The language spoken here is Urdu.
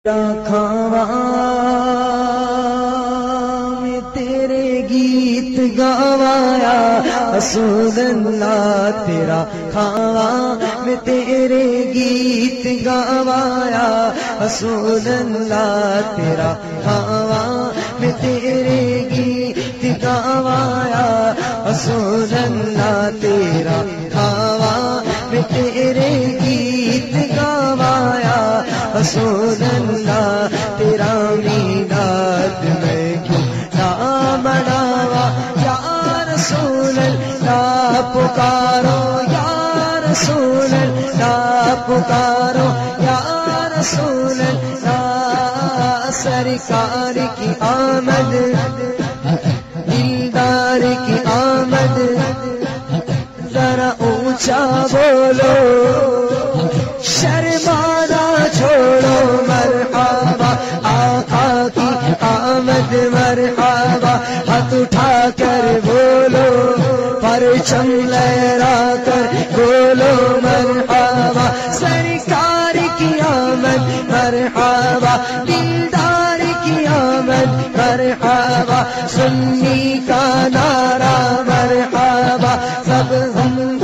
کھاواں میں تیرے گیت گاوایا رسول اللہ تیرا کھاواں میں تیرے گیت گاوایا رسول اللہ تیرا کھاواں میں تیرے گیت گاوایا رسول اللہ تیرا کھاواں میں تیرے گیت گاوایا رسول اللہ تیرا میلاد میں کیوں نہ مناوا یا رسول اللہ پکارو یا رسول اللہ پکارو یا رسول اللہ سرکار کی آمد دلدار کی آمد ذرا اونچا بولو شرمانا چھوڑو مرحبا آقا کی آمد مرحبا ہاتھ اٹھا کر بولو پرچم لہرا کر بولو مرحبا سرکار کی آمد مرحبا دلدار کی آمد مرحبا سنی کا نعرہ مرحبا سب ہم